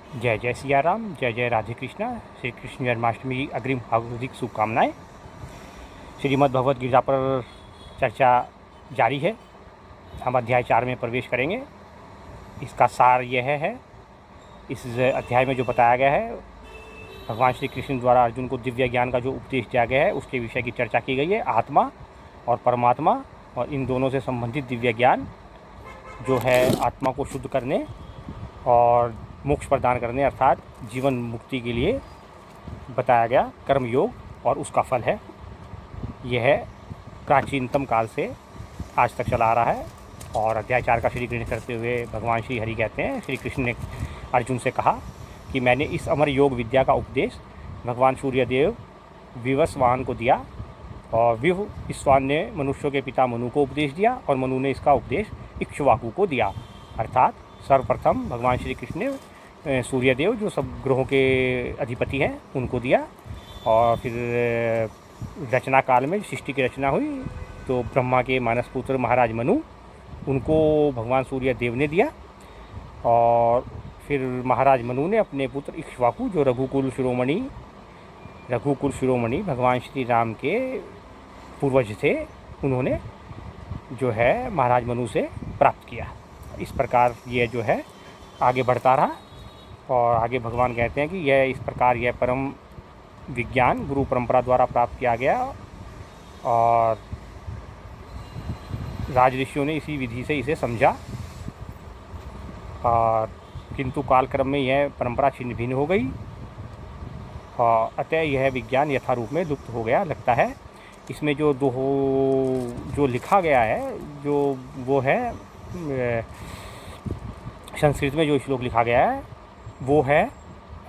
जय जय सिया राम, जय जय राधे कृष्णा। श्री कृष्ण जन्माष्टमी की अग्रिम हार्दिक शुभकामनाएं। श्रीमद् भगवद गीता पर चर्चा जारी है। हम अध्याय 4 में प्रवेश करेंगे। इसका सार यह है, इस अध्याय में जो बताया गया है, भगवान श्री कृष्ण द्वारा अर्जुन को दिव्य ज्ञान का जो उपदेश दिया गया है उसके विषय की चर्चा की गई है। आत्मा और परमात्मा और इन दोनों से संबंधित दिव्य ज्ञान जो है आत्मा को शुद्ध करने और मोक्ष प्रदान करने अर्थात जीवन मुक्ति के लिए बताया गया कर्म योग और उसका फल है। यह प्राचीनतम काल से आज तक चला आ रहा है। और अध्याय 4 का श्री ग्रहण करते हुए भगवान श्री हरि कहते हैं, श्री कृष्ण ने अर्जुन से कहा कि मैंने इस अमर योग विद्या का उपदेश भगवान सूर्यदेव विवस्वान को दिया और विवस्वान ने मनुष्यों के पिता मनु को उपदेश दिया और मनु ने इसका उपदेश इक्ष्वाकु को दिया। अर्थात सर्वप्रथम भगवान श्री कृष्ण ने सूर्यदेव जो सब ग्रहों के अधिपति हैं उनको दिया और फिर रचना काल में सृष्टि की रचना हुई तो ब्रह्मा के मानस पुत्र महाराज मनु उनको भगवान सूर्यदेव ने दिया और फिर महाराज मनु ने अपने पुत्र इक्ष्वाकु जो रघुकुल शिरोमणि भगवान श्री राम के पूर्वज थे, उन्होंने जो है महाराज मनु से प्राप्त किया। इस प्रकार यह जो है आगे बढ़ता रहा और आगे भगवान कहते हैं कि यह इस प्रकार यह परम विज्ञान गुरु परंपरा द्वारा प्राप्त किया गया और राज ऋषियों ने इसी विधि से इसे समझा और किंतु कालक्रम में यह परंपरा छिन्न भिन्न हो गई और अतः यह विज्ञान यथारूप में लुप्त हो गया लगता है। इसमें जो लिखा गया है जो वो है संस्कृत में जो श्लोक लिखा गया है वो है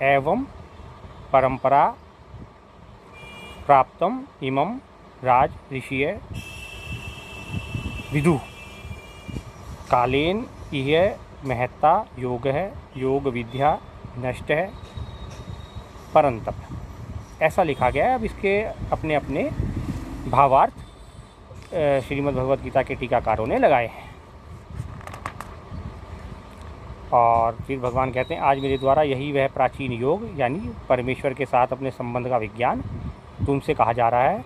एवं परंपरा प्राप्तम इमं राज ऋषिय विदु कालेन यह महत्ता योग है योग विद्या नष्ट है परंतप, ऐसा लिखा गया है। अब इसके अपने अपने भावार्थ श्रीमद् भगवद गीता के टीकाकारों ने लगाए हैं। और फिर भगवान कहते हैं आज मेरे द्वारा यही वह प्राचीन योग यानी परमेश्वर के साथ अपने संबंध का विज्ञान तुमसे कहा जा रहा है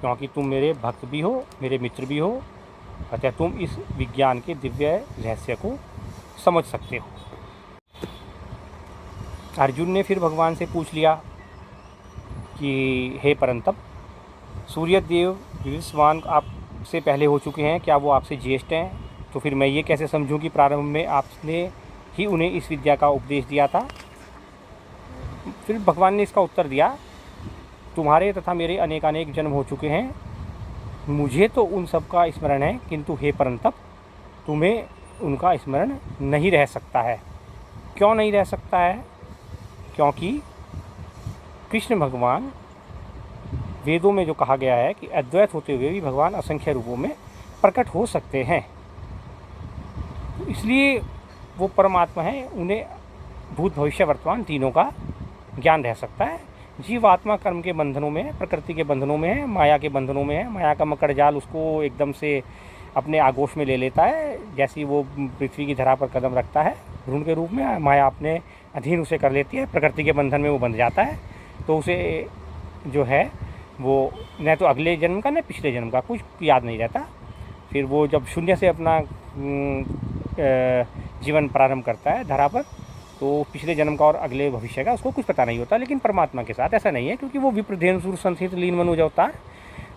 क्योंकि तुम मेरे भक्त भी हो, मेरे मित्र भी हो, अतः तुम इस विज्ञान के दिव्य रहस्य को समझ सकते हो। अर्जुन ने फिर भगवान से पूछ लिया कि हे परंतप, सूर्यदेव विवस्वान आपसे पहले हो चुके हैं, क्या वो आपसे ज्येष्ठ हैं? तो फिर मैं ये कैसे समझूं कि प्रारंभ में आपने ही उन्हें इस विद्या का उपदेश दिया था? फिर भगवान ने इसका उत्तर दिया, तुम्हारे तथा मेरे अनेकानेक जन्म हो चुके हैं, मुझे तो उन सब का स्मरण है किंतु हे परंतप तुम्हें उनका स्मरण नहीं रह सकता है। क्यों नहीं रह सकता है? क्योंकि कृष्ण भगवान वेदों में जो कहा गया है कि अद्वैत होते हुए भी भगवान असंख्य रूपों में प्रकट हो सकते हैं, इसलिए वो परमात्मा है, उन्हें भूत भविष्य वर्तमान तीनों का ज्ञान रह सकता है। जीव आत्मा कर्म के बंधनों में है, प्रकृति के बंधनों में है, माया के बंधनों में है। माया का मकड़ जाल उसको एकदम से अपने आगोश में ले लेता है। जैसे वो पृथ्वी की धरा पर कदम रखता है भ्रूण के रूप में, माया अपने अधीन उसे कर लेती है, प्रकृति के बंधन में वो बंध जाता है। तो उसे जो है वो न तो अगले जन्म का न पिछले जन्म का कुछ याद नहीं रहता। फिर वो जब शून्य से अपना जीवन प्रारंभ करता है धरा पर तो पिछले जन्म का और अगले भविष्य का उसको कुछ पता नहीं होता। लेकिन परमात्मा के साथ ऐसा नहीं है क्योंकि वो विप्रधेनु सुर संस्थित लीन मनोज अवतार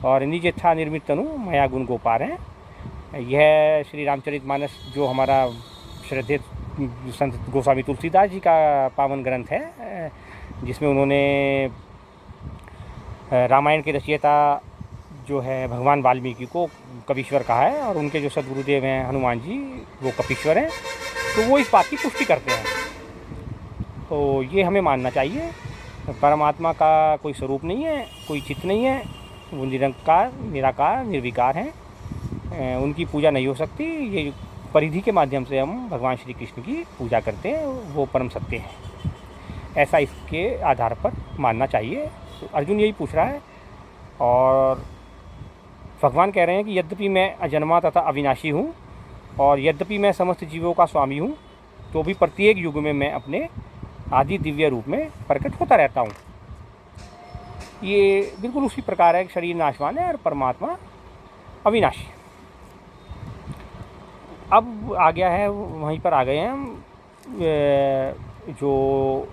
और निजेच्छा निर्मित तनु माया गुण गोपार हैं। यह श्री रामचरितमानस जो हमारा श्रद्धेय संत गोस्वामी तुलसीदास जी का पावन ग्रंथ है, जिसमें उन्होंने रामायण के रचयिता जो है भगवान वाल्मीकि को कपीश्वर कहा है और उनके जो सदगुरुदेव हैं हनुमान जी वो कपीश्वर हैं, तो वो इस बात की पुष्टि करते हैं। तो ये हमें मानना चाहिए, परमात्मा का कोई स्वरूप नहीं है, कोई चित्त नहीं है, वो निरंकार निराकार निर्विकार हैं, उनकी पूजा नहीं हो सकती। ये परिधि के माध्यम से हम भगवान श्री कृष्ण की पूजा करते हैं, वो परम सत्य है, ऐसा इसके आधार पर मानना चाहिए। तो अर्जुन यही पूछ रहा है और भगवान कह रहे हैं कि यद्यपि मैं अजन्मा तथा अविनाशी हूँ और यद्यपि मैं समस्त जीवों का स्वामी हूँ, तो भी प्रत्येक युग में मैं अपने आदि दिव्य रूप में प्रकट होता रहता हूँ। ये बिल्कुल उसी प्रकार है कि शरीर नाशवान है और परमात्मा अविनाशी। अब आ गया है, वहीं पर आ गए हैं हम, जो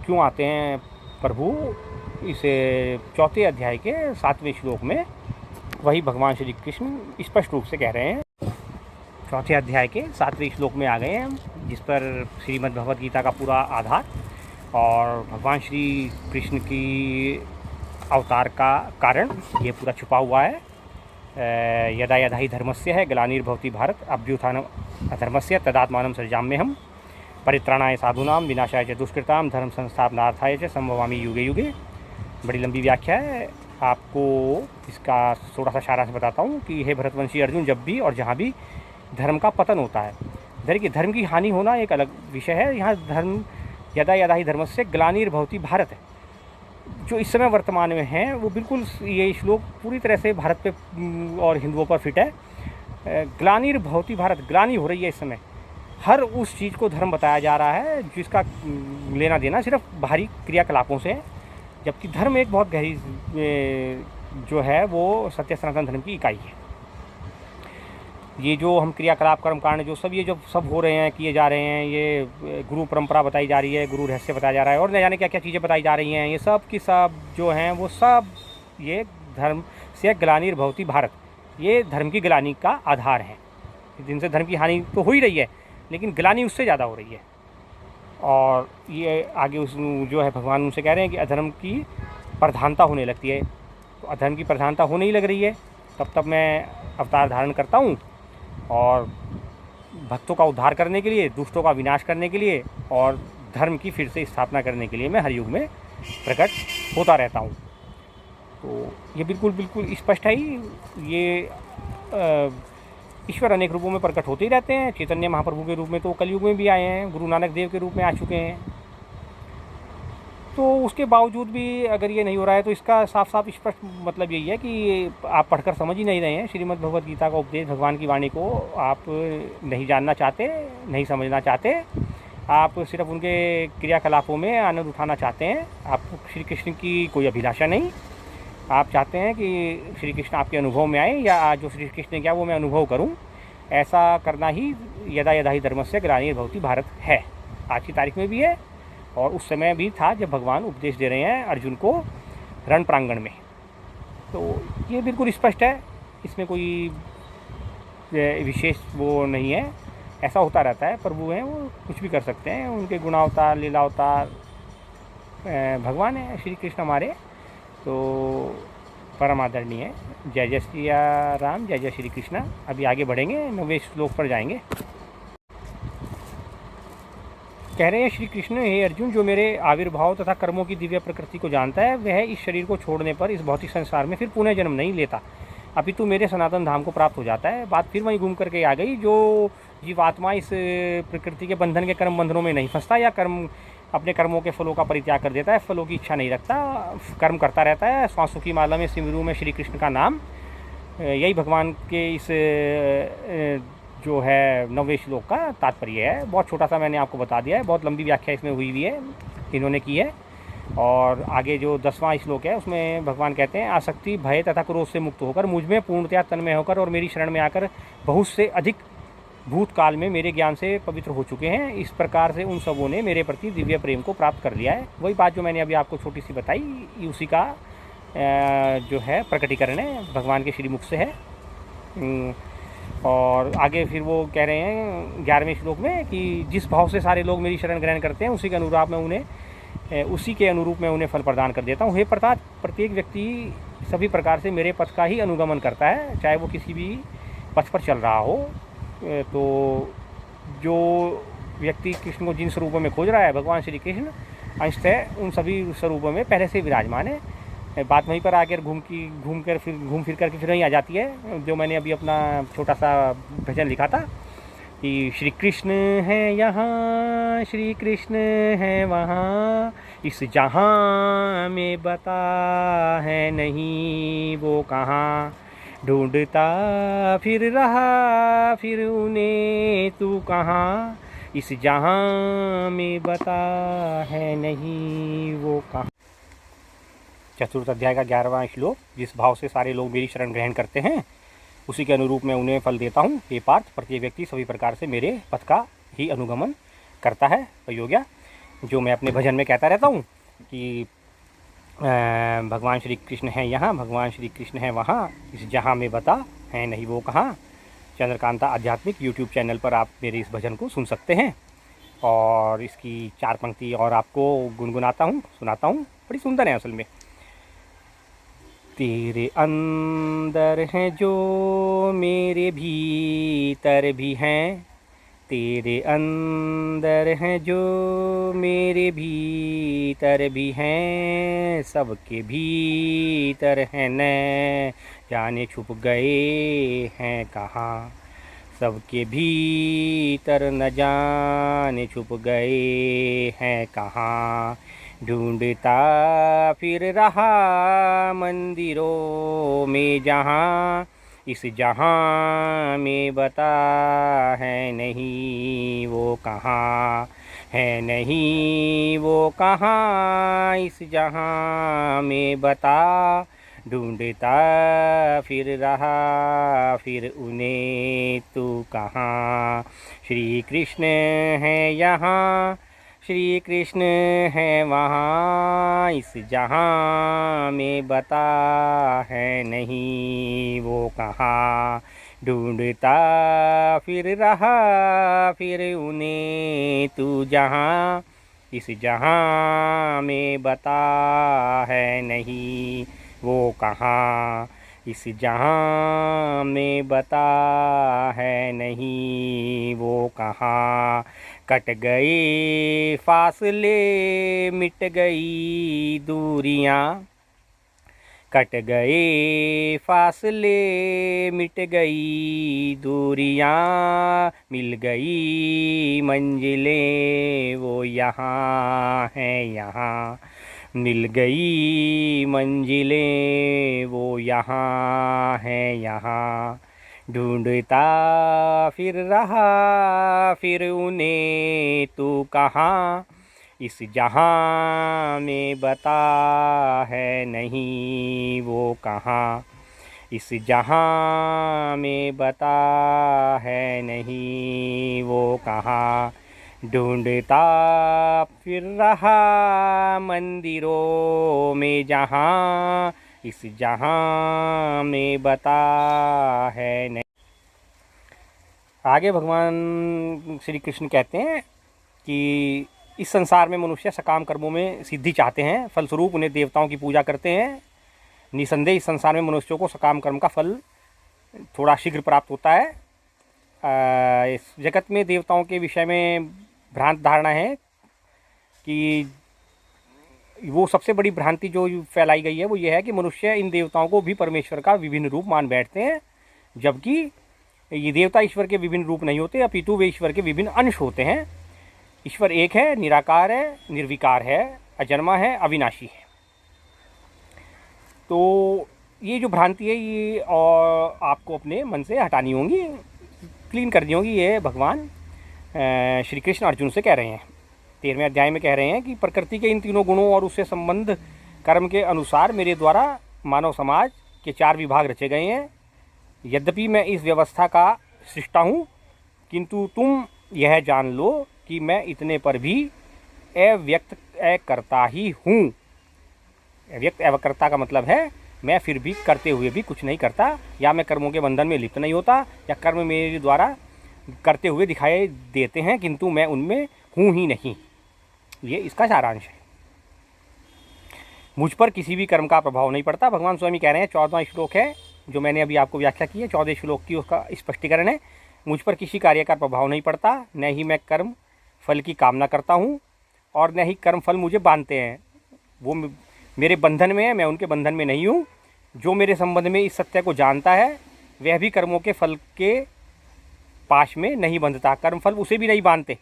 क्यों आते हैं प्रभु, इस चौथे अध्याय के 7वें श्लोक में वही भगवान श्री कृष्ण स्पष्ट रूप से कह रहे हैं। चौथे अध्याय के 7वें श्लोक में आ गए हैं हम, जिस पर श्रीमद् भगवद गीता का पूरा आधार और भगवान श्री कृष्ण की अवतार का कारण ये पूरा छुपा हुआ है। यदा यदा ही धर्मस्य है ग्लानिर्भवति भारत अभ्युत्थान अधर्मस्य तदात्मानं सृजाम्यहम् परित्राणाय साधूनां विनाशाय च दुष्कृतां धर्म संस्थापनार्थाय च संभवामि युगे युगे। बड़ी लंबी व्याख्या है, आपको इसका थोड़ा सा सारांश बताता हूँ कि हे भरतवंशी अर्जुन, जब भी और जहाँ भी धर्म का पतन होता है, धर्म की हानि होना एक अलग विषय है। यहाँ धर्म यदा यदा ही धर्मस्य ग्लानिर्भवति भारत है, जो इस समय वर्तमान में है, वो बिल्कुल ये श्लोक पूरी तरह से भारत पे और हिंदुओं पर फिट है। ग्लानिर्भवति भारत, ग्लानि हो रही है इस समय, हर उस चीज़ को धर्म बताया जा रहा है जिसका लेना देना सिर्फ बाहरी क्रियाकलापों से है, जबकि धर्म एक बहुत गहरी जो है वो सत्य सनातन धर्म की इकाई है। ये जो हम क्रियाकलाप कर्म कांड जो सब हो रहे हैं, किए जा रहे हैं, ये गुरु परंपरा बताई जा रही है, गुरु रहस्य बताया जा रहा है और न जाने क्या क्या चीज़ें बताई जा रही हैं, ये सब की सब जो हैं वो सब ये धर्म से ग्लानिर्भवति भारत, ये धर्म की ग्लानि का आधार है। जिनसे धर्म की हानि तो हो ही रही है, लेकिन ग्लानि उससे ज़्यादा हो रही है। और ये आगे उस जो है भगवान उनसे कह रहे हैं कि अधर्म की प्रधानता होने लगती है। तो अधर्म की प्रधानता होने ही लग रही है, तब मैं अवतार धारण करता हूँ और भक्तों का उद्धार करने के लिए, दुष्टों का विनाश करने के लिए और धर्म की फिर से स्थापना करने के लिए मैं हर युग में प्रकट होता रहता हूँ। तो ये बिल्कुल स्पष्ट है ही। ये ईश्वर अनेक रूपों में प्रकट होते ही रहते हैं। चैतन्य महाप्रभु के रूप में तो कलयुग में भी आए हैं, गुरु नानक देव के रूप में आ चुके हैं। तो उसके बावजूद भी अगर ये नहीं हो रहा है तो इसका साफ साफ स्पष्ट मतलब यही है कि आप पढ़कर समझ ही नहीं रहे हैं। श्रीमद् भगवद गीता का उपदेश, भगवान की वाणी को आप नहीं जानना चाहते, नहीं समझना चाहते, आप सिर्फ उनके क्रियाकलापों में आनंद उठाना चाहते हैं। आपको श्री कृष्ण की कोई अभिलाषा नहीं, आप चाहते हैं कि श्री कृष्ण आपके अनुभव में आए या जो श्री कृष्ण ने किया वो मैं अनुभव करूं। ऐसा करना ही यदा यदा ही धर्मस्य ग्लानिर्भवति भारत है। आज की तारीख में भी है और उस समय भी था जब भगवान उपदेश दे रहे हैं अर्जुन को रण प्रांगण में। तो ये बिल्कुल स्पष्ट है, इसमें कोई विशेष वो नहीं है। ऐसा होता रहता है, प्रभु हैं वो कुछ भी कर सकते हैं, उनके गुणावतार लीलावतार भगवान है श्री कृष्ण हमारे, तो परम आदरणीय है। जय जय श्री राम, जय जय श्री कृष्ण। अभी आगे बढ़ेंगे, 9वें श्लोक पर जाएंगे। कह रहे हैं श्री कृष्ण, हे अर्जुन, जो मेरे आविर्भाव तथा कर्मों की दिव्य प्रकृति को जानता है वह इस शरीर को छोड़ने पर इस भौतिक संसार में फिर पुनः जन्म नहीं लेता, अपितु मेरे सनातन धाम को प्राप्त हो जाता है। बात फिर वहीं घूम करके आ गई। जो जीवात्मा इस प्रकृति के बंधन के कर्म बंधनों में नहीं फंसता या अपने कर्मों के फलों का परित्याग कर देता है, फलों की इच्छा नहीं रखता, कर्म करता रहता है, श्वासों की माला में सिमरू में श्री कृष्ण का नाम, यही भगवान के इस जो है 9वें श्लोक का तात्पर्य है। बहुत छोटा सा मैंने आपको बता दिया है, बहुत लंबी व्याख्या इसमें हुई है, इन्होंने की है। और आगे जो 10वां श्लोक है उसमें भगवान कहते हैं, आसक्ति भय तथा क्रोध से मुक्त होकर मुझ में पूर्णतया तन्मय होकर और मेरी शरण में आकर बहुत से अधिक भूतकाल में मेरे ज्ञान से पवित्र हो चुके हैं। इस प्रकार से उन सबों ने मेरे प्रति दिव्य प्रेम को प्राप्त कर लिया है। वही बात जो मैंने अभी आपको छोटी सी बताई, उसी का जो है प्रकटीकरण है, भगवान के श्रीमुख से है। और आगे फिर वो कह रहे हैं 11वें श्लोक में कि जिस भाव से सारे लोग मेरी शरण ग्रहण करते हैं उसी के अनुरूप मैं उन्हें फल प्रदान कर देता हूँ। हे प्रत्येक व्यक्ति सभी प्रकार से मेरे पथ का ही अनुगमन करता है, चाहे वो किसी भी पथ पर चल रहा हो। तो जो व्यक्ति कृष्ण को जिन स्वरूपों में खोज रहा है, भगवान श्री कृष्ण अंशतः उन सभी स्वरूपों में पहले से विराजमान है। बात वहीं पर आकर घूम फिर करके फिर वहीं आ जाती है, जो मैंने अभी अपना छोटा सा भजन लिखा था कि श्री कृष्ण है यहाँ, श्री कृष्ण है वहाँ, इस जहाँ में बता है नहीं वो कहाँ, ढूंढता फिर रहा फिर उन्हें तू कहाँ, इस जहाँ में बता है नहीं वो कहाँ। चतुर्थ अध्याय का 11वां श्लोक। जिस भाव से सारे लोग मेरी शरण ग्रहण करते हैं उसी के अनुरूप मैं उन्हें फल देता हूँ। हे पार्थ, प्रत्येक व्यक्ति सभी प्रकार से मेरे पथ का ही अनुगमन करता है। हो गया जो मैं अपने भजन में कहता रहता हूँ कि भगवान श्री कृष्ण हैं यहाँ, भगवान श्री कृष्ण हैं वहाँ, इस जहाँ में बता है नहीं वो कहाँ। चंद्रकांता आध्यात्मिक यूट्यूब चैनल पर आप मेरे इस भजन को सुन सकते हैं। और इसकी 4 पंक्ति और आपको गुनगुनाता हूँ, सुनाता हूँ। बड़ी सुंदर है असल में। तेरे अंदर हैं जो मेरे भीतर भी हैं, तेरे अंदर हैं जो मेरे भीतर भी हैं, सबके भीतर हैं न जाने छुप गए हैं कहाँ। सबके भीतर न जाने छुप गए हैं कहाँ। ढूंढता फिर रहा मंदिरों में जहाँ, इस जहाँ में बता है नहीं वो कहाँ। है नहीं वो कहाँ, इस जहाँ में बता। ढूंढता फिर रहा फिर उन्हें तू कहाँ। श्री कृष्ण है यहाँ, श्री कृष्ण है वहाँ, इस जहाँ में बता है नहीं वो कहाँ। ढूंढता फिर रहा फिर उन्हें तू जहाँ, इस जहाँ में बता है नहीं वो कहाँ। इस जहाँ में बता है नहीं वो कहाँ। कट गए फासले मिट गई दूरियाँ, कट गए फासले मिट गई दूरियाँ, मिल गई मंजिलें वो यहाँ है यहाँ। मिल गई मंजिलें वो यहाँ है यहाँ। ढूंढता फिर रहा फिर उन्हें तू कहाँ, इस जहाँ में बता है नहीं वो कहाँ। इस जहाँ में बता है नहीं वो कहाँ। ढूंढता फिर रहा मंदिरों में जहाँ, इस जहाँ में बता है नहीं। आगे भगवान श्री कृष्ण कहते हैं कि इस संसार में मनुष्य सकाम कर्मों में सिद्धि चाहते हैं, फलस्वरूप उन्हें देवताओं की पूजा करते हैं। निसंदेह इस संसार में मनुष्यों को सकाम कर्म का फल थोड़ा शीघ्र प्राप्त होता है। इस जगत में देवताओं के विषय में भ्रांत धारणा है कि वो सबसे बड़ी भ्रांति जो फैलाई गई है वो ये है कि मनुष्य इन देवताओं को भी परमेश्वर का विभिन्न रूप मान बैठते हैं, जबकि ये देवता ईश्वर के विभिन्न रूप नहीं होते, अपितु वे ईश्वर के विभिन्न अंश होते हैं। ईश्वर एक है, निराकार है, निर्विकार है, अजन्मा है, अविनाशी है। तो ये जो भ्रांति है ये और आपको अपने मन से हटानी होगी, क्लीन करनी होगी। ये भगवान श्री कृष्ण अर्जुन से कह रहे हैं। 13वें अध्याय में कह रहे हैं कि प्रकृति के इन तीनों गुणों और उससे संबंध कर्म के अनुसार मेरे द्वारा मानव समाज के 4 विभाग रचे गए हैं। यद्यपि मैं इस व्यवस्था का सृष्टा हूँ, किंतु तुम यह जान लो कि मैं इतने पर भी अव्यक्त अकर्ता ही हूँ। अव्यक्त अवकर्ता का मतलब है मैं फिर भी करते हुए भी कुछ नहीं करता, या मैं कर्मों के बंधन में लिप्त नहीं होता, या कर्म मेरे द्वारा करते हुए दिखाई देते हैं किंतु मैं उनमें हूँ ही नहीं। ये इसका सारांश है। मुझ पर किसी भी कर्म का प्रभाव नहीं पड़ता। भगवान स्वामी कह रहे हैं, 14वां श्लोक है जो मैंने अभी आपको व्याख्या की है, 14 श्लोक की उसका स्पष्टीकरण है। मुझ पर किसी कार्य का प्रभाव नहीं पड़ता, न ही मैं कर्म फल की कामना करता हूँ और न ही कर्म फल मुझे बांधते हैं। वो मेरे बंधन में है, मैं उनके बंधन में नहीं हूँ। जो मेरे संबंध में इस सत्य को जानता है वह भी कर्मों के फल के पाश में नहीं बंधता, कर्म फल उसे भी नहीं बांधते।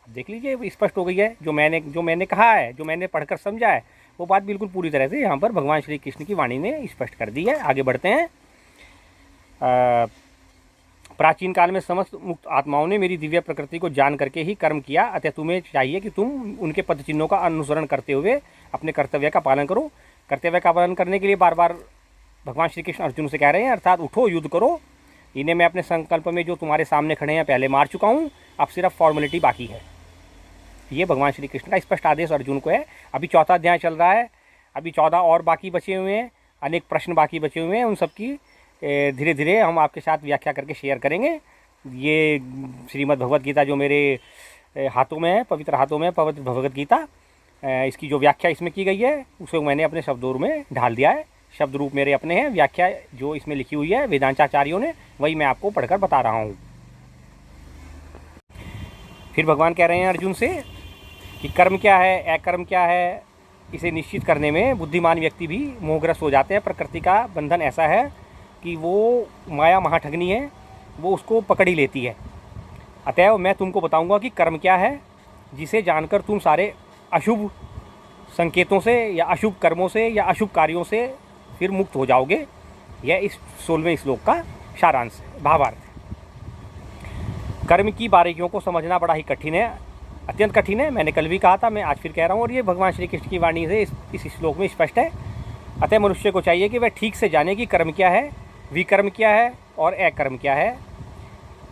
देख लीजिए, स्पष्ट हो गई है। जो मैंने कहा है, जो मैंने पढ़कर समझा है, वो बात बिल्कुल पूरी तरह से यहाँ पर भगवान श्री कृष्ण की वाणी ने स्पष्ट कर दी है। आगे बढ़ते हैं। प्राचीन काल में समस्त मुक्त आत्माओं ने मेरी दिव्य प्रकृति को जान करके ही कर्म किया, अतः तुम्हें चाहिए कि तुम उनके पद चिन्हों का अनुसरण करते हुए अपने कर्तव्य का पालन करो। कर्तव्य का पालन करने के लिए बार बार भगवान श्री कृष्ण अर्जुन से कह रहे हैं, अर्थात उठो, युद्ध करो। इन्हें मैं अपने संकल्प में जो तुम्हारे सामने खड़े हैं पहले मार चुका हूँ, अब सिर्फ फॉर्मेलिटी बाकी है। ये भगवान श्री कृष्ण का स्पष्ट आदेश अर्जुन को है। अभी चौथा अध्याय चल रहा है, अभी 14 और बाकी बचे हुए हैं, अनेक प्रश्न बाकी बचे हुए हैं। उन सबकी धीरे धीरे हम आपके साथ व्याख्या करके शेयर करेंगे। ये श्रीमद् भगवद गीता जो मेरे हाथों में है, पवित्र हाथों में पवित्र भगवद गीता, इसकी जो व्याख्या इसमें की गई है उसे मैंने अपने शब्दों में ढाल दिया है। शब्द रूप मेरे अपने हैं, व्याख्या जो इसमें लिखी हुई है वेदांताचार्यों ने, वही मैं आपको पढ़कर बता रहा हूँ। फिर भगवान कह रहे हैं अर्जुन से कि कर्म क्या है, अकर्म क्या है, इसे निश्चित करने में बुद्धिमान व्यक्ति भी मोहग्रस्त हो जाते हैं। प्रकृति का बंधन ऐसा है कि वो माया महाठगनी है, वो उसको पकड़ ही लेती है। अतएव मैं तुमको बताऊंगा कि कर्म क्या है, जिसे जानकर तुम सारे अशुभ संकेतों से या अशुभ कर्मों से या अशुभ कार्यों से फिर मुक्त हो जाओगे। यह इस 16वें श्लोक का सारांश है, भावार्थ है। कर्म की बारीकियों को समझना बड़ा ही कठिन है, अत्यंत कठिन है। मैंने कल भी कहा था, मैं आज फिर कह रहा हूँ, और ये भगवान श्री कृष्ण की वाणी से इस श्लोक में स्पष्ट है। अतः मनुष्य को चाहिए कि वह ठीक से जाने कि कर्म क्या है, विकर्म क्या है और अकर्म क्या है।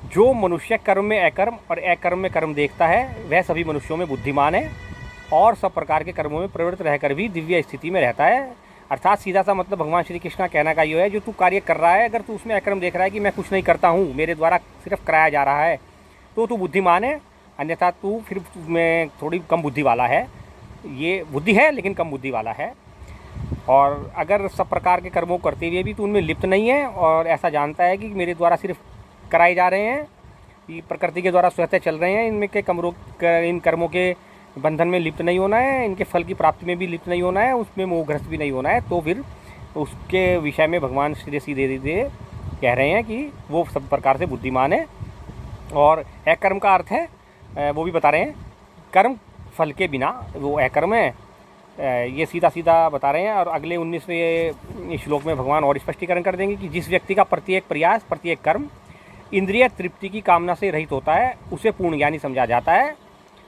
जो मनुष्य कर्म में अकर्म और अकर्म में कर्म देखता है, वह सभी मनुष्यों में बुद्धिमान है और सब प्रकार के कर्मों में प्रवृत्त रहकर भी दिव्य स्थिति में रहता है। अर्थात सीधा सा मतलब भगवान श्री कृष्ण का कहना का ये है, जो तू कार्य कर रहा है, अगर तू उसमें अकर्म देख रहा है कि मैं कुछ नहीं करता हूँ, मेरे द्वारा सिर्फ कराया जा रहा है, तो तू बुद्धिमान है। अन्यथा तू फिर में थोड़ी कम बुद्धि वाला है। ये बुद्धि है लेकिन कम बुद्धि वाला है। और अगर सब प्रकार के कर्मों करते हुए भी तू उनमें लिप्त नहीं है और ऐसा जानता है कि मेरे द्वारा सिर्फ कराए जा रहे हैं, ये प्रकृति के द्वारा स्वतः चल रहे हैं, इनमें के इन कर्मों के बंधन में लिप्त नहीं होना है, इनके फल की प्राप्ति में भी लिप्त नहीं होना है, उसमें मोहग्रस्त भी नहीं होना है, तो फिर उसके विषय में भगवान सीधे सीधे कह रहे हैं कि वो सब प्रकार से बुद्धिमान है। और अकर्म का अर्थ है वो भी बता रहे हैं, कर्म फल के बिना वो अकर्म है, ये सीधा सीधा बता रहे हैं। और अगले 19वें श्लोक में भगवान और स्पष्टीकरण कर देंगे कि जिस व्यक्ति का प्रत्येक प्रयास, प्रत्येक कर्म इंद्रिय तृप्ति की कामना से रहित होता है, उसे पूर्ण ज्ञानी समझा जाता है।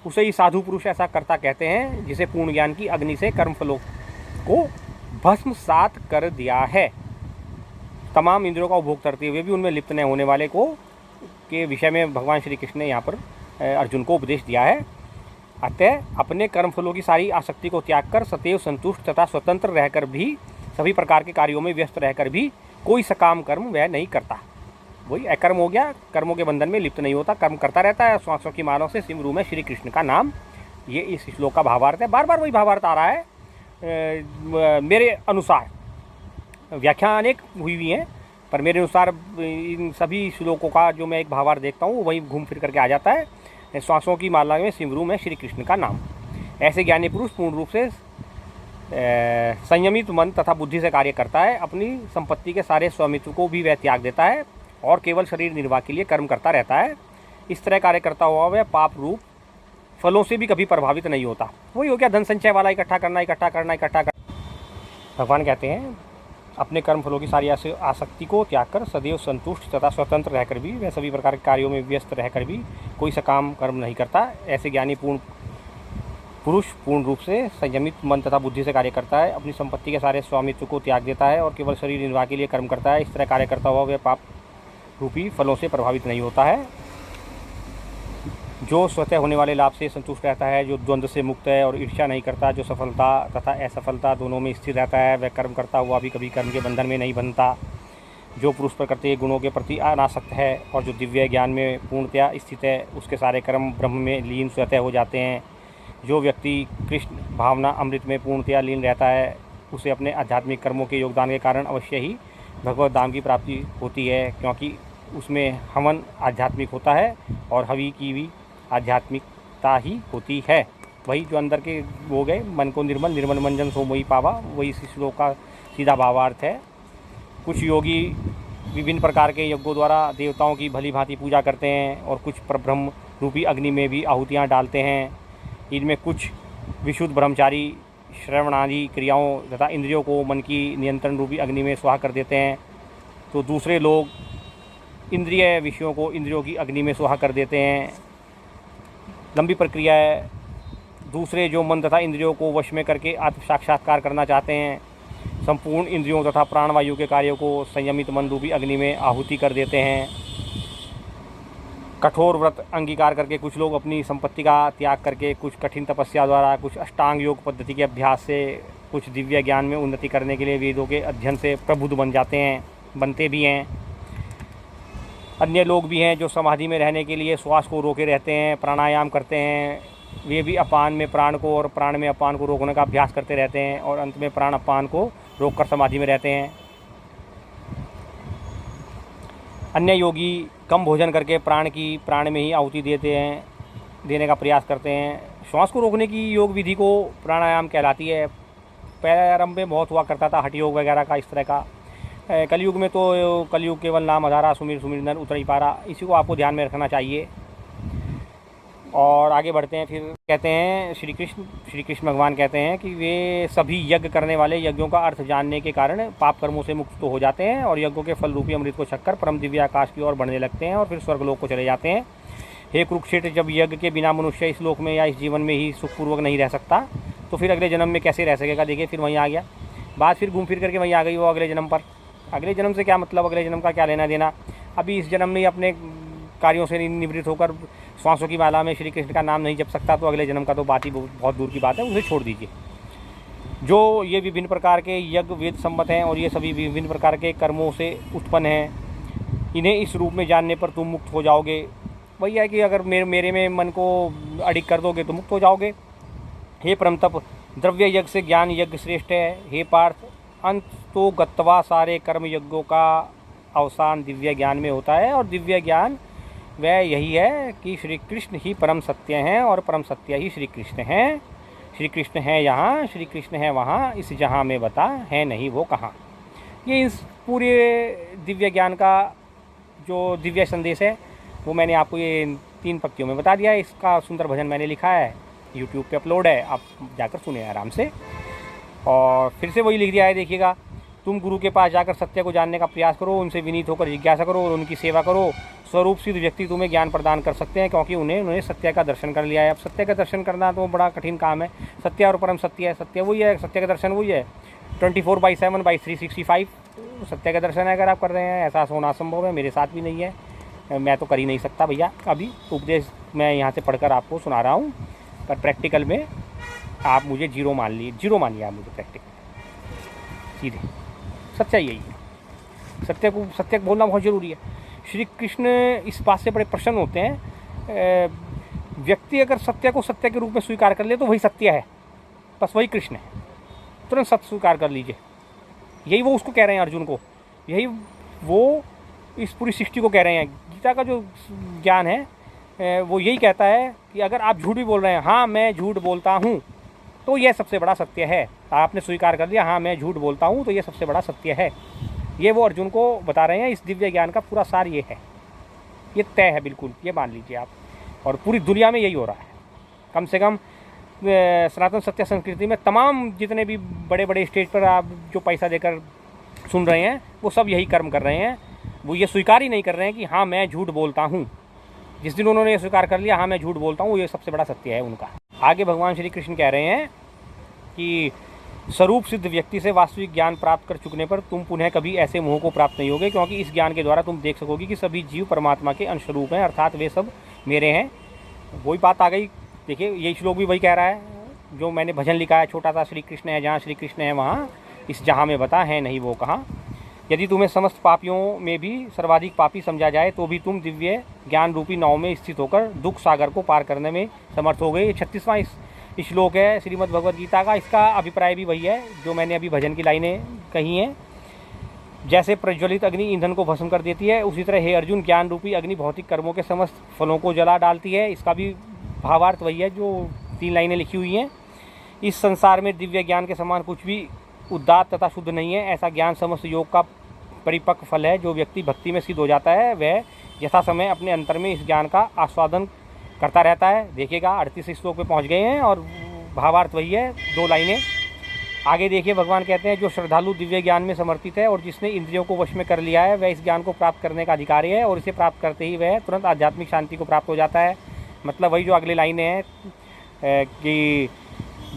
उसे ही साधु पुरुष ऐसा कर्ता कहते हैं, जिसे पूर्ण ज्ञान की अग्नि से कर्म फलों को भस्मसात कर दिया है। तमाम इंद्रियों का उपभोग करते हुए भी उनमें लिप्त न होने वाले को के विषय में भगवान श्री कृष्ण ने यहाँ पर अर्जुन को उपदेश दिया है। अतः अपने कर्म फलों की सारी आसक्ति को त्याग कर सदैव संतुष्ट तथा स्वतंत्र रहकर भी सभी प्रकार के कार्यों में व्यस्त रहकर भी कोई सकाम कर्म वह नहीं करता। वही अकर्म हो गया, कर्मों के बंधन में लिप्त नहीं होता, कर्म करता रहता है। श्वासों की मालों से सिमरू में श्री कृष्ण का नाम, ये इस श्लोक का भावार्थ है। बार बार वही भावार्थ आ रहा है। मेरे अनुसार व्याख्या अनेक हुई हैं, पर मेरे अनुसार इन सभी श्लोकों का जो मैं एक भावार्थ देखता हूँ वही घूम फिर करके आ जाता है। श्वासों की माला में सिमरू में श्री कृष्ण का नाम। ऐसे ज्ञानी पुरुष पूर्ण रूप से संयमित मन तथा बुद्धि से कार्य करता है। अपनी संपत्ति के सारे स्वामित्व को भी वह त्याग देता है और केवल शरीर निर्वाह के लिए कर्म करता रहता है। इस तरह कार्य करता हुआ वह पाप रूप फलों से भी कभी प्रभावित नहीं होता। वही हो गया धन संचय वाला, इकट्ठा करना। भगवान कहते हैं अपने कर्म फलों की सारी आसक्ति को त्याग कर सदैव संतुष्ट तथा स्वतंत्र रहकर भी वह सभी प्रकार के कार्यों में व्यस्त रहकर भी कोई सकाम कर्म नहीं करता। ऐसे ज्ञानी पुरुष पूर्ण रूप से संयमित मन तथा बुद्धि से कार्य करता है, अपनी संपत्ति के सारे स्वामित्व को त्याग देता है और केवल शरीर निर्वाह के लिए कर्म करता है। इस तरह कार्य करता हुआ वह पाप रूपी फलों से प्रभावित नहीं होता है। जो स्वतः होने वाले लाभ से संतुष्ट रहता है, जो द्वंद्व से मुक्त है और ईर्ष्या नहीं करता, जो सफलता तथा असफलता दोनों में स्थिर रहता है, वह कर्म करता हुआ भी कभी कर्म के बंधन में नहीं बनता। जो पुरुष प्रकृति के गुणों के प्रति अनासक्त है और जो दिव्य ज्ञान में पूर्णतया स्थित है, उसके सारे कर्म ब्रह्म में लीन स्वतः हो जाते हैं। जो व्यक्ति कृष्ण भावना अमृत में पूर्णतया लीन रहता है, उसे अपने आध्यात्मिक कर्मों के योगदान के कारण अवश्य ही भगवत धाम की प्राप्ति होती है, क्योंकि उसमें हवन आध्यात्मिक होता है और हवि की भी आध्यात्मिकता ही होती है। वही जो अंदर के हो गए, मन को निर्मल मंजन सो मोहि पावा, वही इस श्लोक का सीधा भावार्थ है। कुछ योगी विभिन्न प्रकार के यज्ञों द्वारा देवताओं की भली भांति पूजा करते हैं और कुछ परब्रह्म रूपी अग्नि में भी आहुतियाँ डालते हैं। इनमें कुछ विशुद्ध ब्रह्मचारी श्रवण आदि क्रियाओं तथा इंद्रियों को मन की नियंत्रण रूपी अग्नि में स्वाह कर देते हैं, तो दूसरे लोग इंद्रिय विषयों को इंद्रियों की अग्नि में सुहा कर देते हैं। लंबी प्रक्रिया है। दूसरे जो मन तथा इंद्रियों को वश में करके आत्म साक्षात्कार करना चाहते हैं, संपूर्ण इंद्रियों तथा प्राणवायु के कार्यों को संयमित मन रूपी अग्नि में आहुति कर देते हैं। कठोर व्रत अंगीकार करके कुछ लोग अपनी संपत्ति का त्याग करके, कुछ कठिन तपस्या द्वारा, कुछ अष्टांग योग पद्धति के अभ्यास से, कुछ दिव्य ज्ञान में उन्नति करने के लिए वेदों के अध्ययन से प्रबुद्ध बन जाते हैं, बनते भी हैं। अन्य लोग भी हैं जो समाधि में रहने के लिए श्वास को रोके रहते हैं, प्राणायाम करते हैं। वे भी अपान में प्राण को और प्राण में अपान को रोकने का अभ्यास करते रहते हैं और अंत में प्राण अपान को रोककर समाधि में रहते हैं। अन्य योगी कम भोजन करके प्राण में ही आहुति देने का प्रयास करते हैं। श्वास को रोकने की योग विधि को प्राणायाम कहलाती है। प्रारंभ में बहुत हुआ करता था हठ योग वगैरह का, इस तरह का। कलयुग में तो कलयुग केवल नाम आधारा सुमिर नर उतर ही पा रहा, इसी को आपको ध्यान में रखना चाहिए। और आगे बढ़ते हैं। फिर कहते हैं श्री कृष्ण भगवान कहते हैं कि वे सभी यज्ञ करने वाले यज्ञों का अर्थ जानने के कारण पाप कर्मों से मुक्त तो हो जाते हैं और यज्ञों के फल रूपी अमृत को छककर परम दिव्य आकाश की ओर बढ़ने लगते हैं और फिर स्वर्गलोक को चले जाते हैं। हे कुरुक्षेत्र, जब यज्ञ के बिना मनुष्य इस लोक में या इस जीवन में ही सुखपूर्वक नहीं रह सकता तो फिर अगले जन्म में कैसे रह सकेगा। देखिए फिर वहीं आ गया बात, फिर घूम फिर करके वहीं आ गई वो अगले जन्म पर। अगले जन्म से क्या मतलब, अगले जन्म का क्या लेना देना। अभी इस जन्म में अपने कार्यों से निवृत्त होकर श्वासों की माला में श्री कृष्ण का नाम नहीं जप सकता तो अगले जन्म का तो बात ही बहुत दूर की बात है, उसे छोड़ दीजिए। जो ये विभिन्न प्रकार के यज्ञ वेद सम्मत हैं और ये सभी विभिन्न प्रकार के कर्मों से उत्पन्न हैं, इन्हें इस रूप में जानने पर तुम मुक्त हो जाओगे। वही है कि अगर मेरे में मन को अडिग कर दोगे तो मुक्त हो जाओगे। हे परम तप, द्रव्य यज्ञ से ज्ञान यज्ञ श्रेष्ठ है। हे पार्थ, अंत तो गत्वा सारे कर्म यज्ञों का अवसान दिव्य ज्ञान में होता है और दिव्य ज्ञान वह यही है कि श्री कृष्ण ही परम सत्य हैं और परम सत्य ही श्री कृष्ण हैं। श्री कृष्ण है यहाँ, श्री कृष्ण है वहाँ, इस जहाँ में बता है नहीं वो कहाँ। ये इस पूरे दिव्य ज्ञान का जो दिव्य संदेश है वो मैंने आपको ये 3 पंक्तियों में बता दिया है। इसका सुंदर भजन मैंने लिखा है, यूट्यूब पे अपलोड है, आप जाकर सुने आराम से। और फिर से वही लिख दिया है, देखिएगा। तुम गुरु के पास जाकर सत्य को जानने का प्रयास करो, उनसे विनीत होकर जिज्ञासा करो और उनकी सेवा करो। स्वरूप सिद्ध व्यक्ति तुम्हें ज्ञान प्रदान कर सकते हैं क्योंकि उन्होंने सत्य का दर्शन कर लिया है। अब सत्य का दर्शन करना तो बड़ा कठिन काम है। सत्य और परम सत्य है, सत्य वही है, सत्य का दर्शन वही है। 24/7/365 सत्य का दर्शन है अगर आप कर रहे हैं। ऐसा होना असंभव है, मेरे साथ भी नहीं है, मैं तो कर ही नहीं सकता भैया। अभी उपदेश मैं यहाँ से पढ़कर आपको सुना रहा हूँ, पर प्रैक्टिकल में आप मुझे जीरो मानिए आप मुझे प्रैक्टिकल सीधे। सच्चाई यही है, सत्य को बोलना बहुत ज़रूरी है। श्री कृष्ण इस बात से बड़े प्रसन्न होते हैं, व्यक्ति अगर सत्य को सत्य के रूप में स्वीकार कर ले तो वही सत्य है, बस वही कृष्ण है, तुरंत सत्य स्वीकार कर लीजिए। यही वो उसको कह रहे हैं अर्जुन को, यही वो इस पूरी सृष्टि को कह रहे हैं। गीता का जो ज्ञान है वो यही कहता है कि अगर आप झूठ भी बोल रहे हैं, हाँ मैं झूठ बोलता हूँ, तो यह सबसे बड़ा सत्य है। आपने स्वीकार कर लिया, हाँ मैं झूठ बोलता हूँ, तो ये सबसे बड़ा सत्य है। ये वो अर्जुन को बता रहे हैं। इस दिव्य ज्ञान का पूरा सार ये है, ये तय है बिल्कुल, ये मान लीजिए आप। और पूरी दुनिया में यही हो रहा है। कम से कम सनातन सत्य संस्कृति में तमाम जितने भी बड़े बड़े स्टेज पर आप जो पैसा देकर सुन रहे हैं वो सब यही कर्म कर रहे हैं। वो ये स्वीकार ही नहीं कर रहे हैं कि हाँ मैं झूठ बोलता हूँ। जिस दिन उन्होंने ये स्वीकार कर लिया हाँ मैं झूठ बोलता हूँ, ये सबसे बड़ा सत्य है उनका। आगे भगवान श्री कृष्ण कह रहे हैं कि स्वरूप सिद्ध व्यक्ति से वास्तविक ज्ञान प्राप्त कर चुकने पर तुम पुनः कभी ऐसे मोह को प्राप्त नहीं होगे, क्योंकि इस ज्ञान के द्वारा तुम देख सकोगे कि सभी जीव परमात्मा के अंशरूप हैं, अर्थात वे सब मेरे हैं। वही बात आ गई। देखिए ये श्लोक भी वही कह रहा है जो मैंने भजन लिखा है छोटा सा, श्री कृष्ण है जहाँ श्री कृष्ण है वहाँ, इस जहाँ में बता है नहीं वो कहाँ। यदि तुम्हें समस्त पापियों में भी सर्वाधिक पापी समझा जाए तो भी तुम दिव्य ज्ञान रूपी नाव में स्थित होकर दुख सागर को पार करने में समर्थ हो गए। ये 36वां श्लोक है श्रीमद् भगवद गीता का। इसका अभिप्राय भी वही है जो मैंने अभी भजन की लाइनें कही हैं। जैसे प्रज्वलित अग्नि ईंधन को भस्म कर देती है, उसी तरह हे अर्जुन ज्ञान रूपी अग्नि भौतिक कर्मों के समस्त फलों को जला डालती है। इसका भी भावार्थ वही है जो 3 लाइनें लिखी हुई हैं। इस संसार में दिव्य ज्ञान के समान कुछ भी उदात्त तथा शुद्ध नहीं है। ऐसा ज्ञान समस्त योग का परिपक्व फल है। जो व्यक्ति भक्ति में सिद्ध हो जाता है वह यथा समय अपने अंतर में इस ज्ञान का आस्वादन करता रहता है। देखिएगा 38 श्लोक पे पहुंच गए हैं और भावार्थ वही है, 2 लाइनें। आगे देखिए भगवान कहते हैं, जो श्रद्धालु दिव्य ज्ञान में समर्पित है और जिसने इंद्रियों को वश में कर लिया है, वह इस ज्ञान को प्राप्त करने का अधिकारी है और इसे प्राप्त करते ही वह तुरंत आध्यात्मिक शांति को प्राप्त हो जाता है। मतलब वही जो अगली लाइनें हैं कि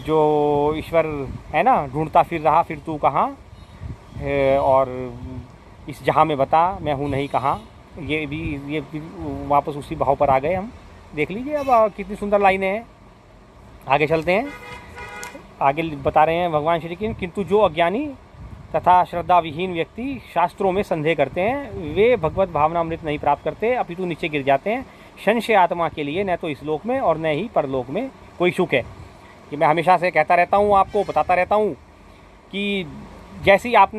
जो ईश्वर है ना, ढूंढता फिर रहा फिर तू कहाँ, और इस जहाँ में बता मैं हूँ नहीं कहाँ। ये भी वापस उसी भाव पर आ गए हम। देख लीजिए अब कितनी सुंदर लाइनें हैं। आगे चलते हैं। आगे बता रहे हैं भगवान श्री कृष्ण, किंतु जो अज्ञानी तथा श्रद्धा विहीन व्यक्ति शास्त्रों में संदेह करते हैं, वे भगवत भावना अमृत नहीं प्राप्त करते, अपितु नीचे गिर जाते हैं। संशय आत्मा के लिए न तो इस लोक में और न ही परलोक में कोई सुख है। कि मैं हमेशा से कहता रहता हूँ, आपको बताता रहता हूँ कि जैसे ही आप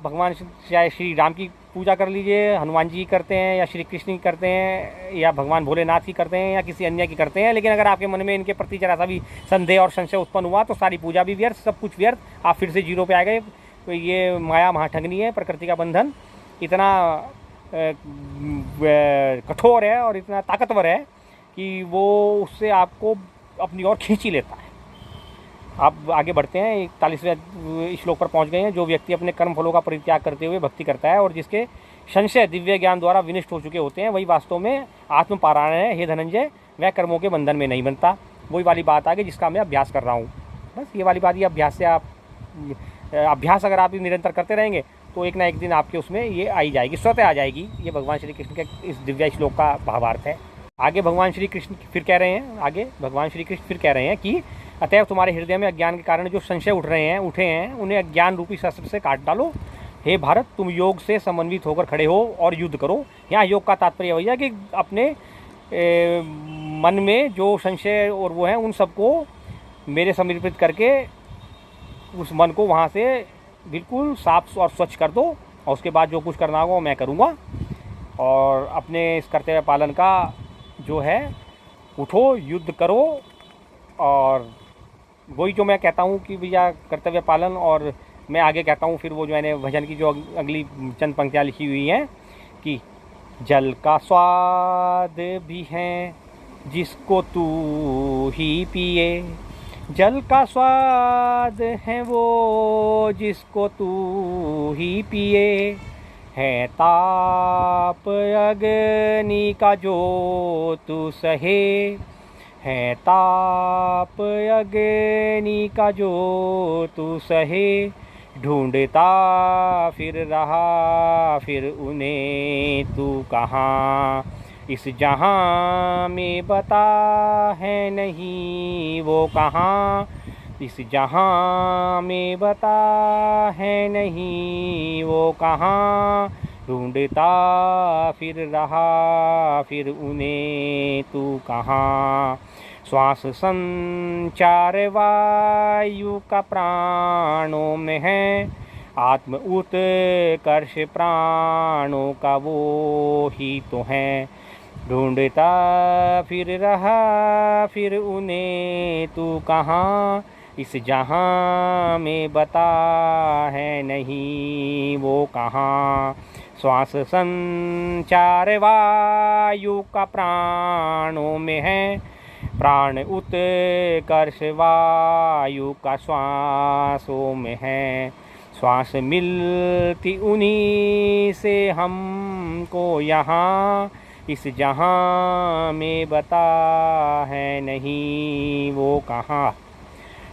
भगवान चाहे श्री राम की पूजा कर लीजिए, हनुमान जी की करते हैं या श्री कृष्ण की करते हैं या भगवान भोलेनाथ की करते हैं या किसी अन्य की करते हैं, लेकिन अगर आपके मन में इनके प्रति जरा सा भी संदेह और संशय उत्पन्न हुआ तो सारी पूजा भी व्यर्थ, सब कुछ व्यर्थ, आप फिर से जीरो पे आ गए। तो ये माया महाठगनी है, प्रकृति का बंधन इतना कठोर है और इतना ताकतवर है कि वो उससे आपको अपनी ओर खींच ही लेता है। आप आगे बढ़ते हैं, 41वें श्लोक पर पहुंच गए हैं। जो व्यक्ति अपने कर्म फलों का परित्याग करते हुए भक्ति करता है और जिसके संशय दिव्य ज्ञान द्वारा विनिष्ट हो चुके होते हैं, वही वास्तव में आत्मपारायण है। हे धनंजय, वह कर्मों के बंधन में नहीं बनता। वही वाली बात आ गई जिसका मैं अभ्यास कर रहा हूँ। बस ये वाली बात, ये अभ्यास से आप अभ्यास अगर आप निरंतर करते रहेंगे तो एक ना एक दिन आपके उसमें ये आई जाएगी, स्वतः आ जाएगी। ये भगवान श्री कृष्ण के इस दिव्य श्लोक का भावार्थ है। आगे भगवान श्री कृष्ण फिर कह रहे हैं, कि अतएव तुम्हारे हृदय में अज्ञान के कारण जो संशय उठे हैं उन्हें अज्ञान रूपी शस्त्र से काट डालो। हे भारत, तुम योग से समन्वित होकर खड़े हो और युद्ध करो। यहाँ योग का तात्पर्य वही है कि अपने मन में जो संशय और वो हैं उन सबको मेरे समर्पित करके उस मन को वहाँ से बिल्कुल साफ और स्वच्छ कर दो, और उसके बाद जो कुछ करना होगा वो मैं करूँगा। और अपने इस कर्तव्य पालन का जो है, उठो, युद्ध करो। और वही जो मैं कहता हूँ कि भैया कर्तव्य पालन, और मैं आगे कहता हूँ फिर वो जो मैंने भजन की जो अगली चंद पंक्तियाँ लिखी हुई हैं कि जल का स्वाद भी है जिसको तू ही पिए, जल का स्वाद है वो जिसको तू ही पिए, है ताप अग्नि का जो तू सहे, है ताप अग्नि का जो तू सहे, ढूंढता फिर रहा फिर उन्हें तू कहाँ, इस जहाँ में बता है नहीं वो कहाँ, इस जहाँ में बता है नहीं वो कहाँ, ढूंढता फिर रहा फिर उन्हें तू कहाँ। श्वास संचार वायु का प्राणों में है, आत्म उत्कर्ष प्राणों का वो ही तो है, ढूंढता फिर रहा फिर उन्हें तू कहाँ, इस जहाँ में बता है नहीं वो कहाँ। श्वास संचार वायु का प्राणों में है, प्राण उत्कर्ष वायु का श्वासों में है, श्वास मिलती उन्हीं से हमको यहाँ, इस जहाँ में बता है नहीं वो कहाँ।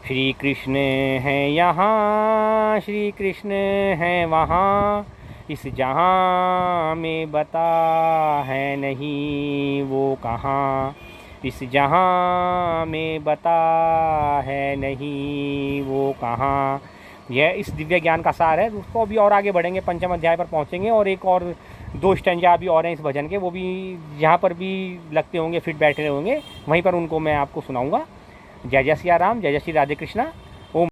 श्री कृष्ण है यहाँ, श्री कृष्ण है वहाँ, इस जहाँ में बता है नहीं वो कहाँ, इस जहाँ में बता है नहीं वो कहाँ। यह इस दिव्य ज्ञान का सार है। उसको अभी और आगे बढ़ेंगे, 5वें अध्याय पर पहुँचेंगे और एक और 2 स्टैंजा भी और हैं इस भजन के, वो भी जहाँ पर भी लगते होंगे फिट बैठे होंगे वहीं पर उनको मैं आपको सुनाऊँगा। जय जय सिया राम, जय जय श्री राधे कृष्णा।